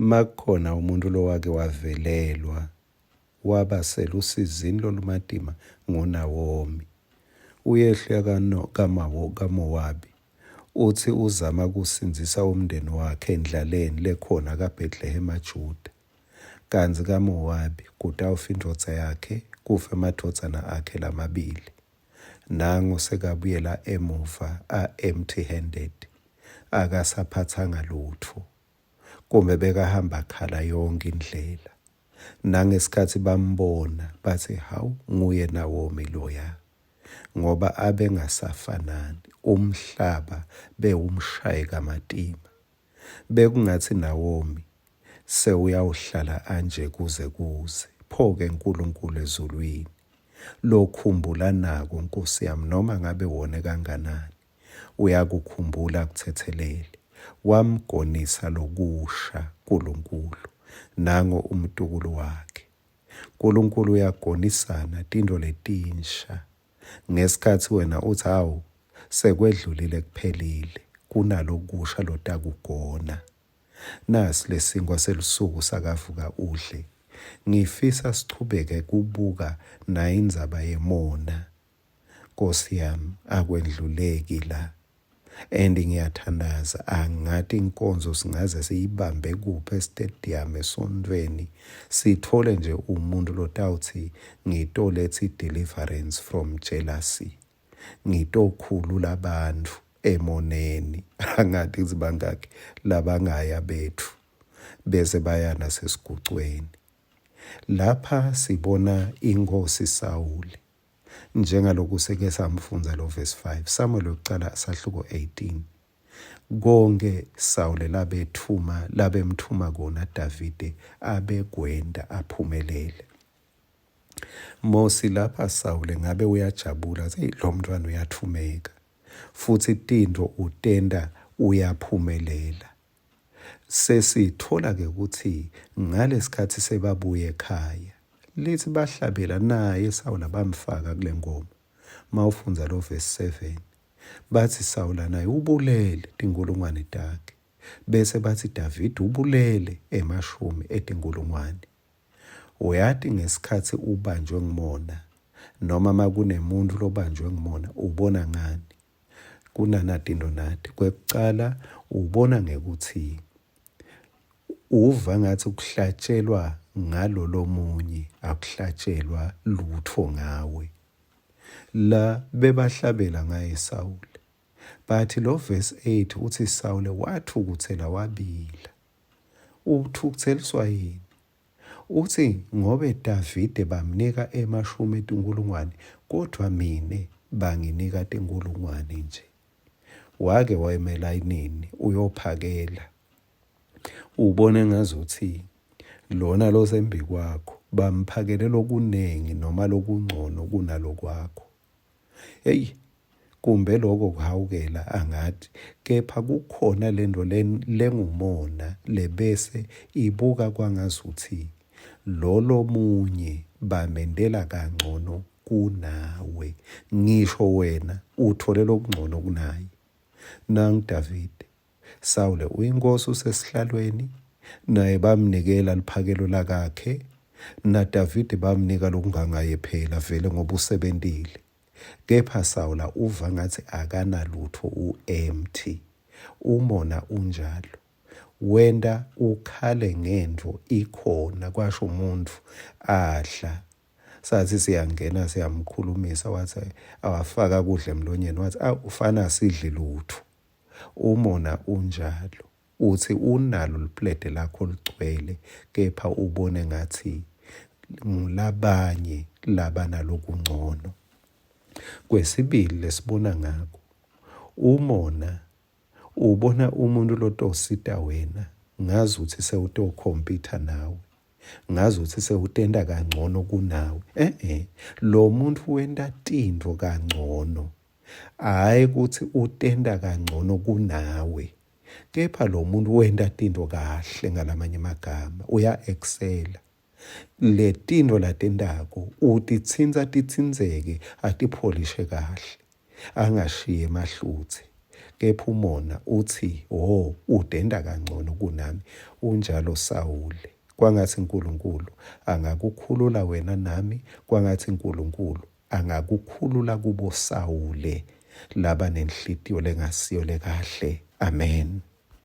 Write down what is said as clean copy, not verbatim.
makukhona umuntu lo wake wavelelwa wabasela usizini lolumadima nguNawomi. Uyehla kaMowabi uthi uzama kusinzisa umndeni wakhe endlaleni lekhona kaBhethlehem eJuda. Kanzi kaMowabi kutawufa indodza yakhe kufa amadodana akhe lamabili. Nango sekabuyela emuva empty handed, akasaphathanga lutho. Kumbe bekahamba khala yonke indlela. Nangesikhathi bambona bathi hawu nguye Nawomi loya, ngoba abengasafanani, umhlaba bewumshaye kamatima. Bekungathi Nawomi sewuyawuhlala anje kuze. Pho-ke uNkulunkulu ezulwini lokhumbula nako Nkosi yami, noma ngabe wone kanganani uyakukhumbula kuthethelele. Wamgonisa lokusha uNkulunkulu, nango umtukulu wakhe. uNkulunkulu uyagonisana tinto letinsha. Ngesikhathi wena uthi hawu sekwedlulile kuphelile, kunalokusha lotakugona. Nasi lesinkwa selusuku sakavuka udle. Ngifisa sichubeke kubuka nayo indzaba yemona. Nkosi yami akwendluleki la. And ngiyathandaza angathi inkonzo singaze siyibambe kuphi estadium esontweni sithole nje umuntu lotawuthi ngitoletha deliverance from jealousy, ngitokhulula abantu emoneni. Angathi zibangaki labangaya bethu bese baya nasesigucweni. Lapha sibona inkosi Sawule njengaloku seke samfunza lo verse 5 Samuel yokuqala sahluko 18. Konke Sawule labemthuma kona Davide abegwenda aphumelele. Mosi lapha Sawule ngabe uyajabula lo mntwana uyathumeka futhi tinto utenda uyaphumelela. Sesithola ke ukuthi ngalesikhathi sebabuye ekhaya lithi bahlabela naye Sawule bamfaka kule ngoma. Mawufunza lo verse 7 bathi Sawule naye ubulele tinkulungwane takhe, bese bathi David ubulele emashumi etinkulungwane. Uyathi ngesikhathi ubanjwe ngimona noma makunemuntu lobanjwe ngimona ubona ngani? Kunanatinto nathi. Kwekucala ubona ngekuthi uva ngathi ukuhlatshelwa ngalo lomunye akuhlatshelwa lutho ngawe. La bebahlabela ngaye Sawule. Bathi lo verse 8 uthi Sawule wathukuthela wabila. Uthukutheliswa yini? Uthi ngobe Davide bamnika emashumi etinkulungwane kodwa mine banginika tinkulungwane nje. Wake wayemela inini uyophakela. Ubone ngazuthi lona lo sembi kwakho bamphakele lokunengi noma lokungcono kunalokwakho. Hey, kumbe lokho kuhawukela angathi kepha kukhona lento lengumona lebese ibuka kwangazuthi lo munye bamendela kangcono kunawe. Ngisho wena uthole lokungcono kunaye. Nang David Sawule uyinkosi usesihlalweni, naye bamnikela liphakelo lakhe, na David bamnika lokungangaye phela vele ngoba usebentile. Kepha Sawula uva ngathi akanalutho empty. Umona unjalo. Wenda ukhale ngento ikhona kwasho umuntu adla. Sathi siyangena siyamkhulumisa wathi awafaka kudla emlonyeni wathi ufana sidle lutho. Umona unjalo. Uthi unalo liplede lakho ligcwele kepha ubone ngathi ngilabanye labana lokungcono. Kwesibili lesibona ngako umona ubona umuntu lotosita wena ngazuthi sewutokhompyutha nawe, ngazuthi sewutenda kangcono kunawe. Lo muntu wenda tinto kangcono, hayi ukuthi utenda kangcono kunawe. Kepha lo muntu wenda tinto kahle, ngalamanye amagama uya-excela. Le tinto latendako utitsinzeke atipholishe kahle, angashiye emahluthi. Kepha umona uthi, udenda kangcono kunami, unjalo Sawule. Kwangathi uNkulunkulu angakukhulula wena nami, kwangathi uNkulunkulu angakukhulula kubo Sawule laba nenhlitiyo lengasiyo lekahle. Amen.